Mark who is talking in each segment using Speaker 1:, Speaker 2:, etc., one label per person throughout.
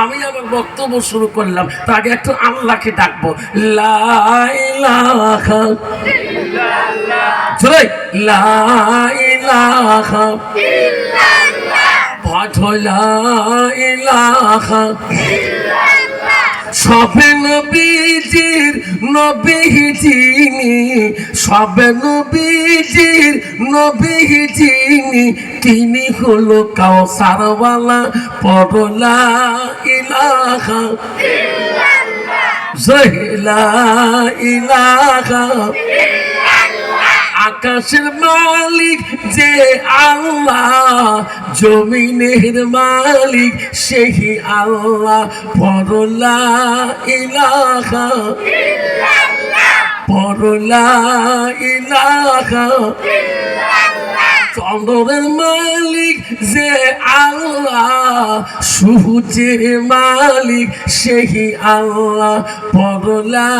Speaker 1: আমি আমার বক্তব্য শুরু করলাম, তার আগে একটু আল্লাহকে ডাকবো। লা ইলাহা ইল্লাল্লাহ, জোরে লা ইলাহা ইল্লাল্লাহ, পাঠ লা ইলাহা ইল্লাল্লাহ। সবে নবীজির নবী যিনি, সবে নবীজির নবী যিনি, তিনি হলো কাউসারওয়ালা। পড় লা ইলাহা ইল্লাল্লাহ, লা ইলাহা ইল্লাল্লাহ। আকাশের মালিক যে আল্লাহ, জমিনের মালিক সেই আল্লাহ। পড় লা ইলাহা ইল্লাল্লাহ, পড় লা ইলাহা ইল্লাল্লাহ। চন্দ্রের মালিক যে আল্লাহ, সূর্যের মালিক সেই আল্লাহ। পড় লা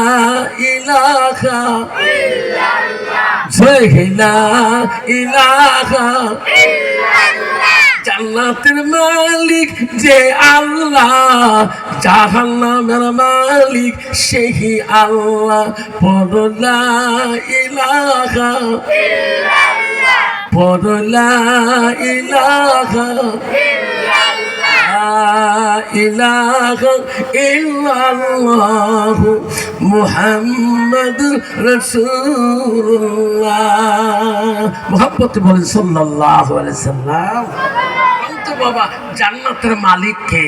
Speaker 1: ইলাহা ইল্লাল্লাহ, লা ইলাহা ইল্লাল্লাহ। জান্নাতের মালিক যে আল্লাহ, জাহান্নামের মালিক সেই আল্লাহ। পড় লা ইলাহা ইল্লাল্লাহ, পড় লা ইলাহা ইল্লাল্লাহ, ইলাহা ইল্লাল্লাহ মুহাম্মাদুর রাসূলুল্লাহ। মুহাম্মদ বলেন সাল্লাল্লাহু আলাইহি সাল্লাম। তো বাবা, জান্নাতের মালিক কে?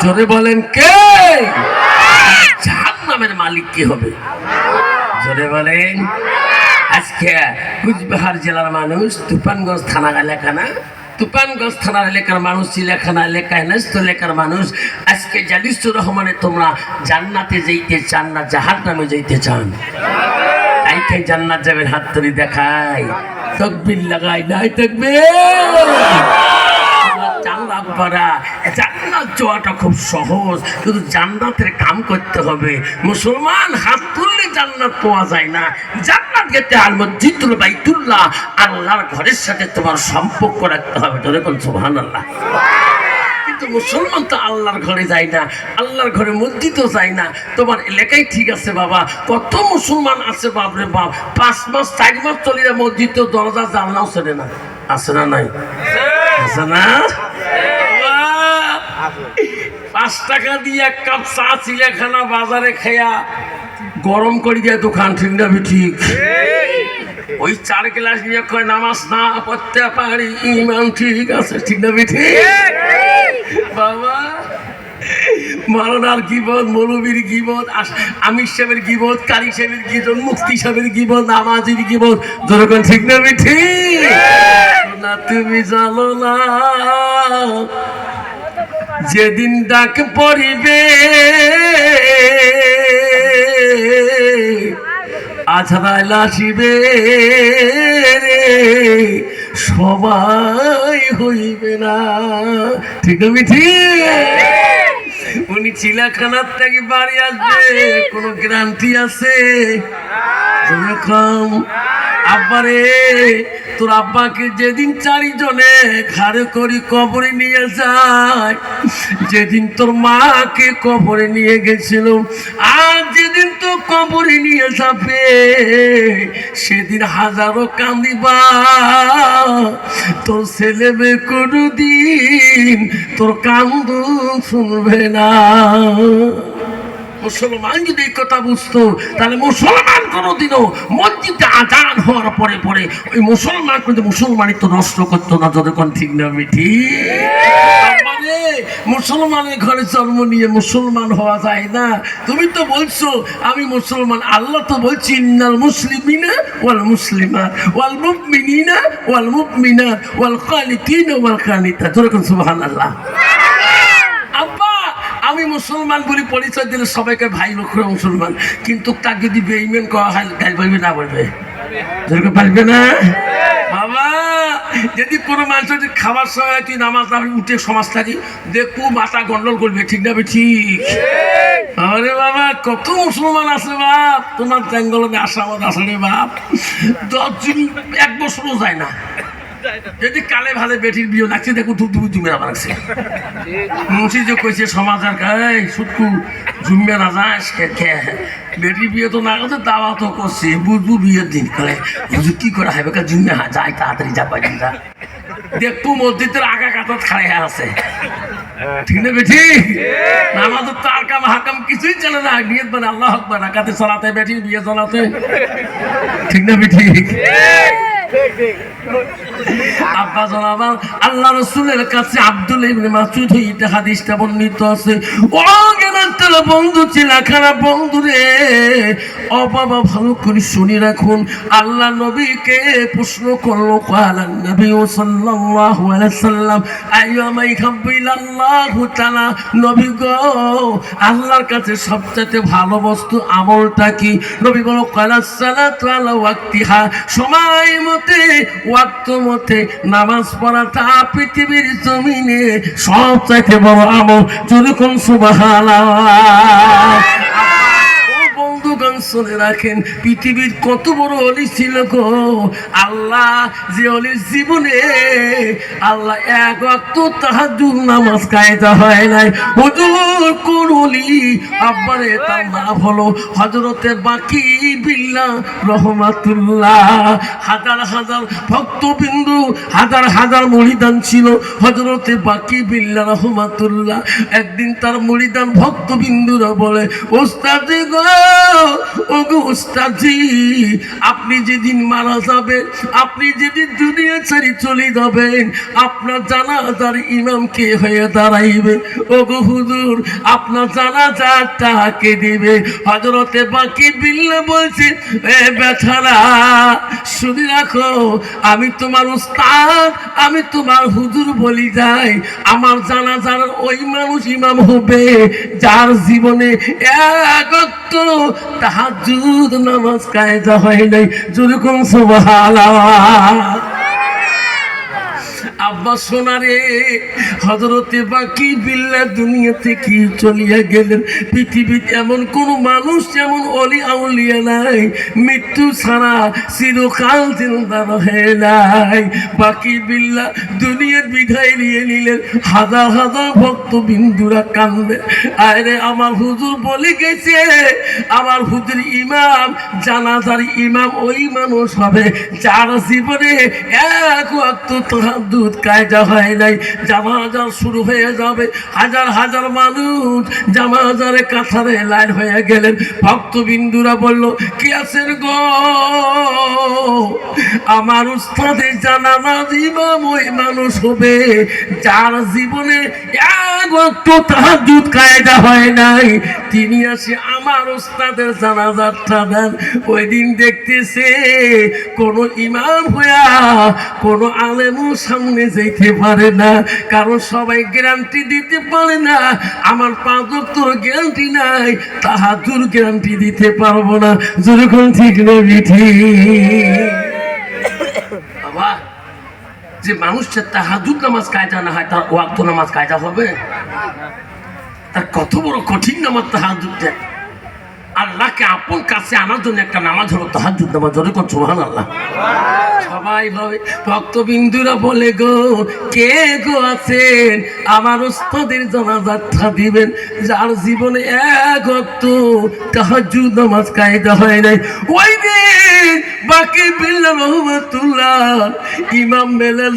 Speaker 1: জোরে বলেন কে? জাহান্নামের মালিক কি হবে? জোরে বলেন। আজকে কুচবিহার জেলার মানুষ, তুফানগঞ্জ থানা এলাকা না, তুফানগঞ্জ থানার এলাকার মানুষ, চিলাখানা এলাকায় ন্যস্ত এলাকার মানুষ, আজকে জালিসুর রহমানে তোমরা জান্নাতে যাইতে চান না জাহান্নামে যাইতে চান? তাইকে জান্নাত যাবেন, হাত তুলে দেখায়, তাকবীর লাগাই, নাই তাকবীর। জান্নাত যাওয়াটা খুব সহজ, কিন্তু জান্নাতের কাম করতে হবে। মুসলমান হাত তুললে জান্নাত পাওয়া যায় না। জান্নাত গেতে আল মসজিদুল বাইতুল্লাহ, আল্লাহর ঘরের সাথে তোমার সম্পর্ক রাখতে হবে। তোরে কোন সুবহানাল্লাহ। কিন্তু মুসলমান তো আল্লাহর ঘরে যায় না, আল্লাহর ঘরে মসজিদও যায় না। তোমার এলাকায় ঠিক আছে বাবা, কত মুসলমান আছে বাপরে বাপ, 5 মাস 4 মাস চলে যায়, মসজিদ তো দরজা জানলাও ছেড়ে না। আছে না নাই? আছে না? 5 টাকা দিয়ে 1 কাপ চা চিড়িয়াখানা বাজারে খেয়া গরম করে দিয়ে দোকান, ঠিক না ঠিক? ওই 4 গ্লাস নিয়ে কয় নামাজ না পড়তে পারি, ইমান ঠিক আছে, ঠিক না ঠিক? বাবা, মাওলানার গিবত, মৌলবীর গিবত, আমির সাহেবের গিবত, কারি সাহেবের গিবত, মুফতি সাহেবের গিবত, নামাজির গিবত, যখন ঠিক না ঠিক? না তুমি জানো না, যেদিন ডাক পড়িবে আছড়াইল আসিবে রে, সবাই হইবে না, ঠিক না ঠিক? উনি চিলাখানার থেকে বাড়ি আসবে, কোন গ্যারান্টি আছে? আব্বারে, তোর আব্বাকে যেদিন 4 জনে ঘাড়ে করি কবরে নিয়ে যায়, যেদিন তোর মাকে কবরে নিয়ে গেছিল, আর যেদিন তো কবরে নিয়ে যাবে, সেদিন হাজারো কান্দিবা। তোর ছেলে মেয়ে কোনদিন তোর কান্দন শুনবে না। মুসলমান যদি এই কথা বুঝতো, তাহলে মুসলমান কোনোদিনও মসজিদে আজান হওয়ার পরে পরে ওই মুসলমান কিন্তু মুসলমানিত্ব নষ্ট করতো না। যতক্ষণ ঠিক না মিঠি, মানে মুসলমানের ঘরে জন্ম নিয়ে মুসলমান হওয়া যায় না। তুমি তো বলছো আমি মুসলমান, আল্লাহ তো বলছি ইন্নাল মুসলিমিনা ওয়াল মুসলিমাত ওয়াল মুমিনিনা ওয়াল মুমিনাত ওয়াল কানিতিনা ওয়াল কানিতাত। যতক্ষণ সুবহানাল্লাহ। আমি মুসলমান বলি পরিচয় দিলে সবাইকে ভাই লোকরা মুসলমান, কিন্তু তাকে যদি বেঈমান করা হয় গাল পাইবে না বলবে? পারবে না বাবা। যদি কোনো মানুষ যদি খাবার সময় তুই নামাজ না উঠে সমাজ থাকি, দেখবো মাথা গন্ডল করবে, ঠিক না ঠিক? আরে বাবা, কত মুসলমান আছে বাপ তোমার জঙ্গলে আসামত আসে রে বাপ, 10 দিন 1 বছরও যায় না। যদি কালে ভালে বেটির বিয়ে লাগছে দেখো তুমি জুমেরা বানাচ্ছে মুন্সি যে কইছে সমাজের গায়ে সুটকু জুমে না যাস বেটির বিয়ে তো না করতে দাওয়া তো করছে বুঝবু বিয়ের দিন কালে বুঝু কি করে হবে জুমে যায় তাড়াতাড়ি যাবা যা দেখবো মসজিদের আগা কাতার খাড়াই আছে ঠিক না বেটি আমাদের তো আর কাম হাকাম কিছুই চলে না নিয়ত মানে আল্লাহ আকবার রাকাতে সালাতে বেটি বিয়ে চলাতে ঠিক না বেটি আব্বা জানাবার আল্লাহ রাসূলের কাছে আব্দুল্লাহ ইবনে মাসউদ হইতে হাদিসটা বর্ণিত আছে ও জ্ঞানান্তর বন্ধু চিলাখানা বন্ধু রে ও বাবা ভালো করে শুনে রাখুন আল্লাহ নবীকে প্রশ্ন করলো কালান নবী সাল্লাল্লাহু আলাইহি সাল্লাম আইয়ামাই খাবিলাল্লাহু তাআলা নবী গো আল্লাহর কাছে সবচেয়ে ভালো বস্তু আমলটা কি নবী বলো কালাস সালাতু আলা ওয়াক্তিহা সময় মতে ওয়াক্ত মতে নামাজ পড়াটা পৃথিবীর জমিনে সবচেয়ে বড় আমল যদি কোন সুবহানাল্লাহ বন্ধুগণ শুনে রাখেন পৃথিবীর কত বড় অলি ছিল গো আল্লাহ যে অলির জীবনে আল্লাহ এক ওয়াক্ত তাহাজ্জুদ নামাজ কায়দা হয় নাই হুজুর কোন অলি আব্বারে তার নাম হলো হযরতে বাকি বিল্লাহ রহমাতুল্লাহ হাজার হাজার ভক্তবিন্দু হাজার হাজার মুরিদান ছিল হযরতে বাকি বিল্লাহ রহমাতুল্লাহ একদিন তার মুরিদান ভক্তবিন্দুরা বলে ওস্তাদ গো ওগো উস্তাদজি আপনি যেদিন মারা যাবেন আপনি যেদিন দুনিয়া ছেড়ে চলে যাবেন আপনার জানাজার ইমাম কে হয়ে দাঁড়াইবে ওগো হুজুর আপনার জানাজাটা কে দিবে হযরতে বাকি বিল্লাহ বলছে এ বেচারা শুনে রাখো আমি তোমার উস্তাদ আমি তোমার হুজুর বলি যাই আমার জানাজার ওই মানুষ ইমাম হবে যার জীবনে এক ওয়াক্ত তাহাজ্জুদ নামাজ কায়দা হয় নাই যেরকম সুবহানাল্লাহ আব্বা সোনারে হযরতে বাকি বিল্লাহ দুনিয়া থেকে চলিয়া গেলেন পৃথিবীতে এমন কোন মানুষ যেমন অলি আউলিয়া নাই মৃত্যু ছাড়া চিরকাল জিন্দা রহে নাই বাকি বিল্লাহ দুনিয়ার বিদায় নিয়ে নিলেন হাজার হাজার ভক্তবিন্দুরা কান্দে আরে আমার হুজুর বলে গেছে আমার হুজুর ইমাম জানাজার ইমাম ওই মানুষ হবে যার জীবনে এক ওয়াক্ত তাহাজ্জুদ কায়দা হয় নাই জানাজা শুরু হয়ে যাবে হাজার হাজার মানুষ জানাজারে কাতারে লাইন হয়ে গেলেন ভক্তবিন্দুরা বলল কি আছেন গো আমার উস্তাদের জানাজার ইমাম ওই মানুষ হবে যার জীবনে এক ওয়াক্ত তাহাজ্জুদ কায়দা হয় নাই তিনি আসে আমার উস্তাদের জানাজাটা দেন ওই দিন দেখতেছে কোন ইমাম হইয়া কোন আলেমও সামনে যেতে পারে না কারণ সবাই গ্যারান্টি দিতে পারে না আমার 5 ওয়াক্তের গ্যারান্টি নাই তাহাজ্জুদ গ্যারান্টি দিতে পারবো না যেরকম ঠিক নবী ঠিক বাবা যে মানুষের তাহাজ্জুদ নামাজ কায়দা না হয় তার ওয়াক্ত নামাজ কায়দা হবে তার কত বড় কঠিন নামাজ তাহাজ্জুদটা আল্লাহকে আপন কাছে আনার জন্য একটা নামাজ হলো তাহাজ্জুদ নামাজ যেরকম সুবহানাল্লাহ সবাই ভাবে ভক্তবিন্দুরা বলে গো কে গো আছেন আমার উস্তাদের জানাজাটা দিবেন যার জীবনে এক ওয়াক্ত তাহাজ্জুদ নামাজ কায়দা হয় নাই ওই দিন বাকি বিল্লাহ রহমাতুল্লাহ ইমাম মেলে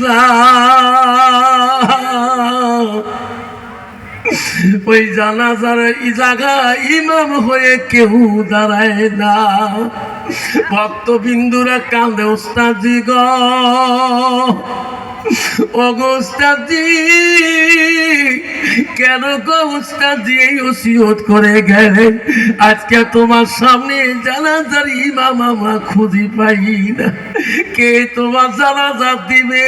Speaker 1: ওই জানাজার জায়গায় ইমাম হয়ে কেউ দাঁড়ায় না ভক্তবিন্দুরা কাঁদে ওস্তাদজি গো ওগো ওস্তাদজি কেন গো ওস্তাদজি এই ওসিয়ত করে গেলেন আজকে তোমার সামনে জানাজার ইমাম আমরা খুঁজে পাই না কে তোমার জানাজা দিবে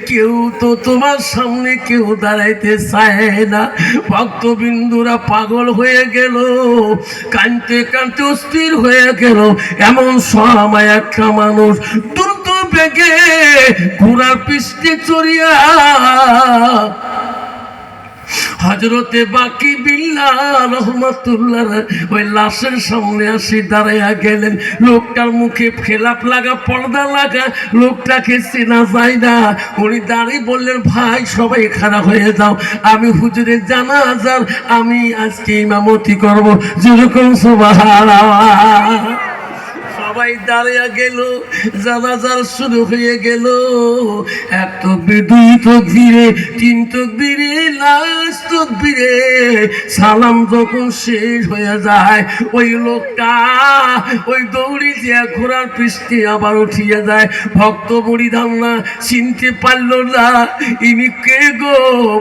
Speaker 1: কেউ তো তোমার সামনে কেউ দাঁড়াইতে চায় না ভক্তবিন্দুরা পাগল হয়ে গেল কাঁদতে কাঁদতে অস্থির হয়ে গেল এমন সময় একটা মানুষ দ্রুত বেগে ঘোড়ার পৃষ্ঠে চড়িয়া হযরতে বাকি বিল্লাহ রহমাতুল্লাহ ওই লাশের সামনে আসি দাঁড়াইয়া গেলেন। লোকটার মুখে খেলাপ লাগা, পর্দা লাগা, লোকটাকে চেনা যায় না। উনি দাঁড়িয়ে বললেন, ভাই সবাই খারাপ হয়ে যাও, আমি হুজুরের জানাজার আমি আজকে ইমামতি করব। যেরকম সুবহানাল্লাহ। সবাই দাঁড়িয়ে গেল, জানাজার শুরু হয়ে গেল। এক তাকবীর, দুই তাকবীরে, তিন তাকবীরে, লাশ তাকবীরে সালাম যখন শেষ হয়ে যায়, ওই লোকটা ওই দৌড়ি যে ঘোড়ার পৃষ্ঠে আবার উঠিয়ে যায়। ভক্ত মুরিদান না চিনতে পারলো না ইনি কে গো,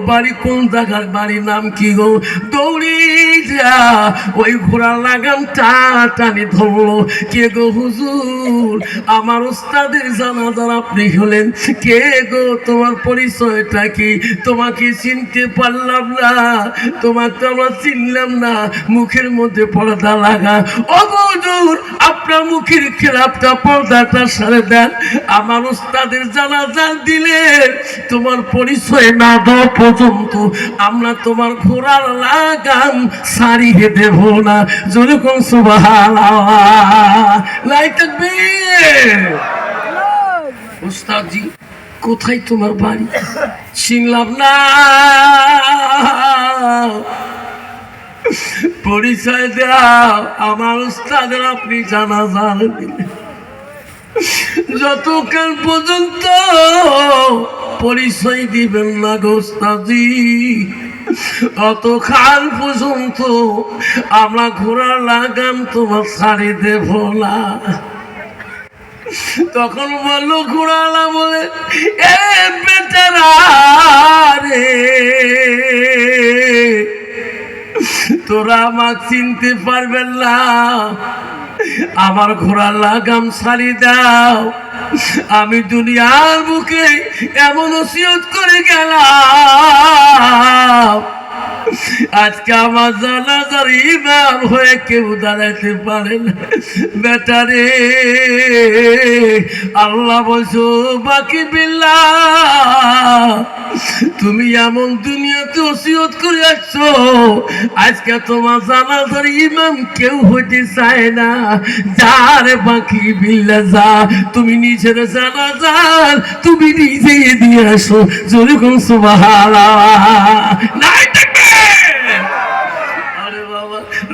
Speaker 1: বাড়ি কোন জায়গার, বাড়ির নাম কি গো। দৌড়ি যা ওই ঘোড়ার লাগামটা টানি ধরলো। কে গো হুজুর, আমার উস্তাদের জানাজার আপনি হলেন। কে গো, তোমার পরিচয়টা কি? তোমাকে চিনতে পারলাম না, তোমাকে আমরা চিনলাম না, মুখের মধ্যে পর্দা লাগা। ও হুজুর, আপনার মুখের খেলাপটা পর্দাটা সারে দেন, আমার উস্তাদের জানাজা দিলেন, তোমার পরিচয় না দেওয়া পর্যন্ত আমরা তোমার ঘোড়ার লাগাম সারিয়ে দেব না। যেরকম সুবহানাল্লাহ। উস্তাদজি, কোথায় তোমার বাড়ি? চিনলাম না, পরিচয় দাও। আমার উস্তাদের আপনি জানাজা দিলেন, যতক্ষণ পর্যন্ত পরিচয় দিবেন না গো উস্তাদজি, অতক্ষণ পর্যন্ত আমরা ঘোড়ার লাগাম তোমার ছাড়ি দেব না। তখন বললো ঘোড়ালা, বলে এ বেটারা রে, তোরা আমাকে চিনতে পারবেন না, আমার ঘোড়ার লাগাম ছাড়ি দাও। আমি দুনিয়ার বুকে এমন ওসিয়ত করে গেলাম, আজকে আমার জানাজার ইমাম হয়ে কেউ দাঁড়াইতে পারে না। বেটারে, আল্লাহ বলছো বাকি বিল্লাহ, তুমি এমন দুনিয়াতে ওসিয়ত করে আসছো, আজকে তোমার জানাজার ইমাম কেউ হইতে চায় না। যার বাকি বিল্লাহ, যা তুমি নিজের জানাজার তুমি নিজেই দিয়ে আসো। যেরকম সুবহানাল্লাহ। নাই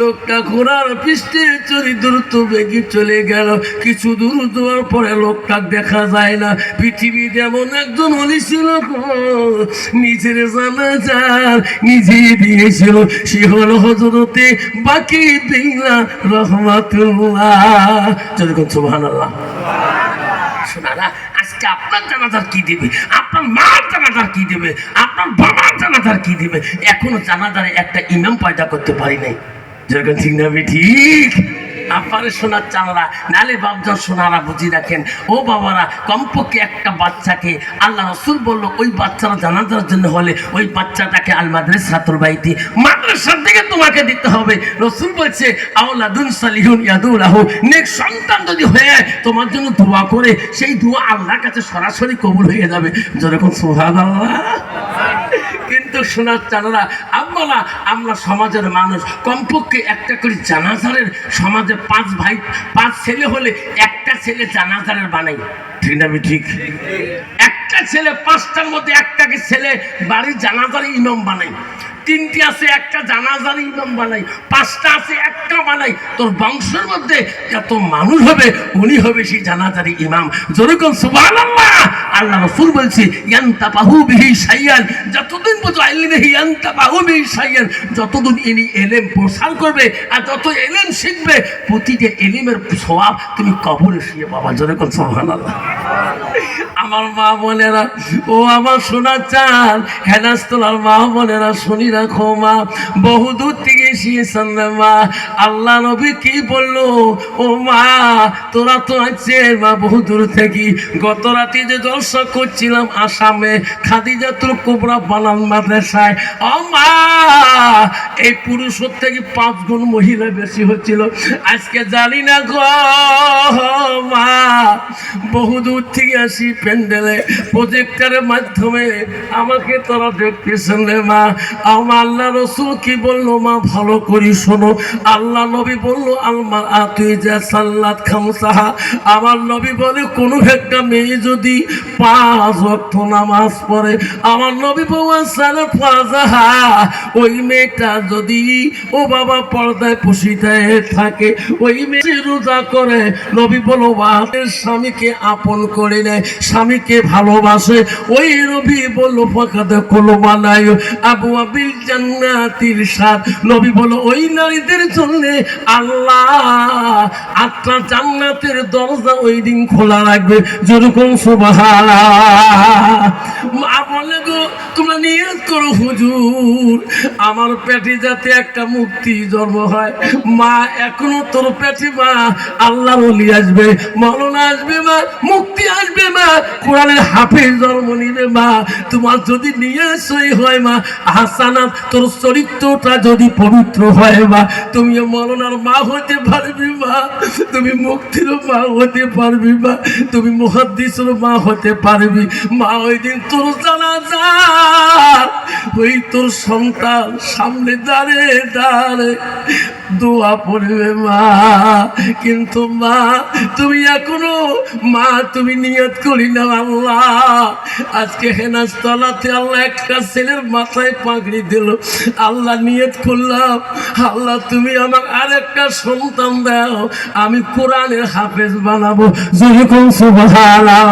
Speaker 1: লোকটা ঘোড়ার পৃষ্ঠে চড়ি দ্রুত বেগে চলে গেল। কিছু দূর যাওয়ার পরে লোকটা দেখা যায় না। পৃথিবীতে এমন একজন অলি ছিল, নিজের জানাজার নিজে দিয়েছিল, সে হলো হযরতে বাকি বিল্লাহ রহমাতুল্লাহ। যেরকম সুবহানাল্লাহ। শোনারা, আজকে আপনার জানাজার কি দিবে, আপনার মার জানাজার কি দিবে, আপনার বাবার জানাজার কি দিবে, এখনো জানাজারে একটা ইমাম পয়দা করতে পারি নাই। যেরকম ঠিক না ঠিক? আপনারা শোনার চালারা, নালে বাপজন শোনারা বুঝি রাখেন। ও বাবারা, কমপক্ষে একটা বাচ্চাকে আল্লাহ রাসূল বলল, ওই বাচ্চারা জানাজার জন্য হলে ওই বাচ্চাটাকে আল মাদ্রাসাতুল বাইতি, মাদ্রাসার দিকে তোমাকে দিতে হবে। রাসূল বলছে, আওলাদুন সালিহুন ইয়াদুলাহু, নেক সন্তান যদি হয়ে তোমার জন্য দোয়া করে, সেই দোয়া আল্লাহর কাছে সরাসরি কবুল হয়ে যাবে। যেরকম সুবহানাল্লাহ। কিন্তু শোনার চালারা, আপনারা আমরা সমাজের মানুষ, কমপক্ষে একটা করে জানাজারের সমাজে 5 ভাই 5 ছেলে হলে একটা ছেলে জানাজারের বানাই। ঠিক না ঠিক? একটা ছেলে 5টার মধ্যে একটাকে ছেলে বাড়ির জানাজার ইমাম বানাই। 3টি আছে একটা জানাজার ইমাম বানাই, 5টা আছে একটা বানাই। তোর বংশের মধ্যে যত মানুষ হবে উনি হবে সেই জানাজার ইমাম। যেরকম সুবহানাল্লাহ। আল্লাহ রাসূল বলছে, ইয়ানতাবাহু বিহি শাইয়ান, যতদিন পর্যন্ত ইলমে ইয়ানতাবাহু বিহি শাইয়ান, যতদিন ইনি ইলম প্রসার করবে আর যত ইলম শিখবে, প্রতিটা ইলমের সওয়াব তুমি কবরে শুয়ে পাবা। যেরকম সুবহানাল্লাহ। আমার মা বোনেরা, ও আমার সোনা চাঁদ, হেনাস্তলার মা বোনেরা, শুনি রাখো মা, বহু দূর থেকে এসেছেন মা। আল্লাহ নবী কি বললো, ও মা তোরা তো আছে মা বহু দূর থেকে। গত রাতে যে জলসা করছিলাম আসামে, খাদিজাতুল কুবরা বানান মাদ্রাসায়, ও মা এই পুরুষের থেকে 5 গুণ মহিলা বেশি হচ্ছিল। আজকে জানি না গো মা, বহুদূর থেকে আসি প্যান্ডেলে প্রজেক্টরের মাধ্যমে আমাকে তোরা দেখতেছেন রে মা। আমার আল্লাহ রসুল কি বললো মা, ভালো করি শোনো। আল্লাহ নবী বললো আলমা তুই যা সাল্লাত খামসাহা। আমার নবী বলে কোনো একটা মেয়ে যদি 5 ওয়াক্ত নামাজ পড়ে, আমার নবী বললেন সালাত ফাজাহা, ওই মেয়েটা যদি ও বাবা পর্দায় পুষিতায় থাকে, ওই মেয়ে রোজা করে, নবী বলো স্বামীকে আপন করে নেয়, স্বামীকে ভালোবাসে, ওই নবী বললো ফাকাদে কলমা নাই আবু আবিল জান্নাতির সাথ। নবী বলো ওই নারীদের জন্য আল্লাহ 8টা জান্নাতের দরজা ওই দিন খোলা রাখবে। যেরকম সুবহানাল্লাহ। মা বলে গো তোমরা নিয়ত করো হুজুর আমার পেটে যাতে একটা মুক্তি জন্ম হয়। মা এখনো তোর পেটে মা আল্লাহর ওলি আসবে, মওলানা আসবে মা, মুক্তি আসবে মা, কোরআনের হাফেজ জন্ম নিবে মা। তোমার যদি নিয়ত সই হয় মা, হাসানাত তোর চরিত্রটা যদি পবিত্র হয় মা, তুমি মওলানার মা হতে পারবি মা, তুমি মুক্তির মা হতে পারবি মা, তুমি মুহাদ্দিসের মা হতে পারবি মা। ওই দিন তোর জানাজা ওই তোর সন্তান সামনে দাঁড়িয়ে দাঁড়িয়ে দোয়া পড়বে মা। কিন্তু মা তুমি এখনো মা তুমি নিয়ত করি না আল্লাহ। আজকে হেনাজতলাতে আল্লাহ একটা ছেলের মাথায় পাগড়ি দিল, আল্লাহ নিয়ত করলাম আল্লাহ তুমি আমার আর একটা সন্তান দাও, আমি কোরআনের হাফেজ বানাবো। যেরকম সুবহানাল্লাহ।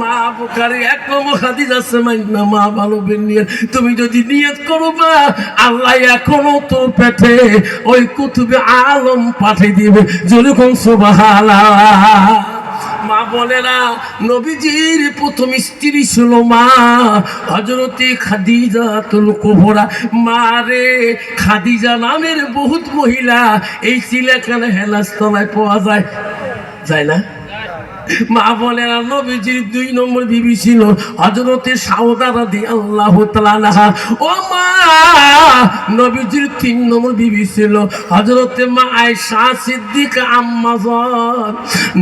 Speaker 1: মা বুখারী 1 নম্বর হাদিস আছে মাইনা মা ভালো বেনিয়ে তুমি যদি নিয়ত করো মা, আল্লাহ এখনো তোর পেটে ওই কুতুবে আলম পাঠিয়ে দিবে। যেরকম সুবহানাল্লাহ। মা বলে না নবীজির প্রথম স্ত্রী ছিল মা হযরতে খাদিজাতুল কুবরা। মা রে খাদিজা নামের বহুত মহিলা এই সিলেখানে হেলাস্তলায় পাওয়া যায়, যায় না? মা বলে না নবীজির 2 নম্বর বিবি ছিল হযরতে সাউদা রাদিয়াল্লাহু তাআলা আনহা। ও মা নবীজির 3 নম্বর বিবি ছিল হযরতে মা আয়েশা সিদ্দিকা আম্মা জান।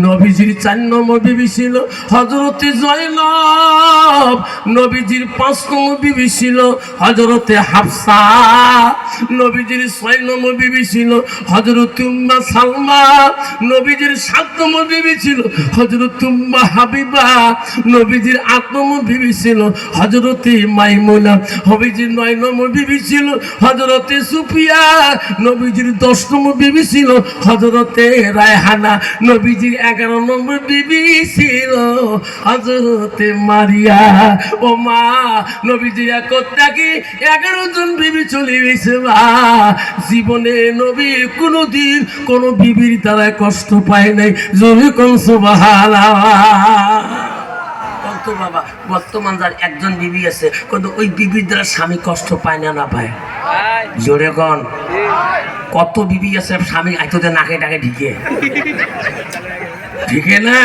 Speaker 1: নবীজির 4 নম্বর বিবি ছিল হযরতে জয়নব। নবীজির 5 নম্বর বিবি ছিল হযরতে হাফসা। নবীজির 6 নম্বর বিবি ছিল হযরতে উম্মে সালমা। নবীজির 7 নম্বর বিবি ছিল হযরত উম্মে হাবিবা। নবীজির 8 নম্বর বিবি ছিল হযরতে মাইমুনা। নবীজির 9 নম্বর বিবি ছিল হযরতে সুফিয়া। নবীজির 10 নম্বর বিবি ছিল হযরতে রায়হানা। নবীজির 11 নম্বর বিবি ছিল হযরতে মারিয়া। ও মা নবীজির একটাকে 11 জন বিবি চলে গেছে মা। জীবনে নবী কোনোদিন কোনো বিবির দ্বারা কষ্ট পায় নাই। জোরে কোন সুবহানাল্লাহ। বাবা বর্তমান যার 1 জন বিবি আছে কিন্তু ওই বিবির দ্বারা স্বামী কষ্ট পায় না, না পায়? জোরে কোন। কত বিবি আছে স্বামী আইতে নাকে টাকে ঢিকে ঢিকে না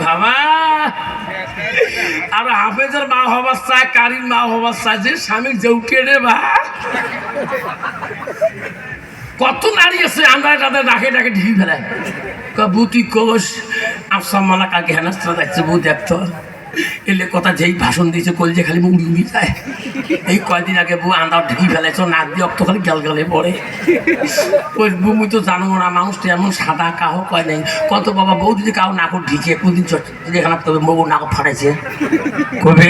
Speaker 1: বাবা। আর হাফেজের মা হবার চায়, কারির মা হবার চায়, যে স্বামী জৌটে রে বা। কত নারী আছে আমরা তাদের নাকে টাকে ঢিকে ফেলায়। বুতি কোষ আফসার মালা কালকে হেনাস্ত্রা যাচ্ছে বউ দেখতো এলে কথা যেই ভাষণ দিয়েছে কলজে খালি মুড়ি উড়ি যায়। এই কয়দিন আগে বউ আন্দার ঢেকে ফেলেছ, নাক দিয়ে অক্ত খালি গাল গালে পড়ে। ওই বমি তো জানো না মানুষটা এমন সাদা কাহ কয় নাই। কত বাবা বউ যদি কাউ নাকর ঢিকে কোনদিন যেখানে তবে বউ নাক ফাটাইছে কবে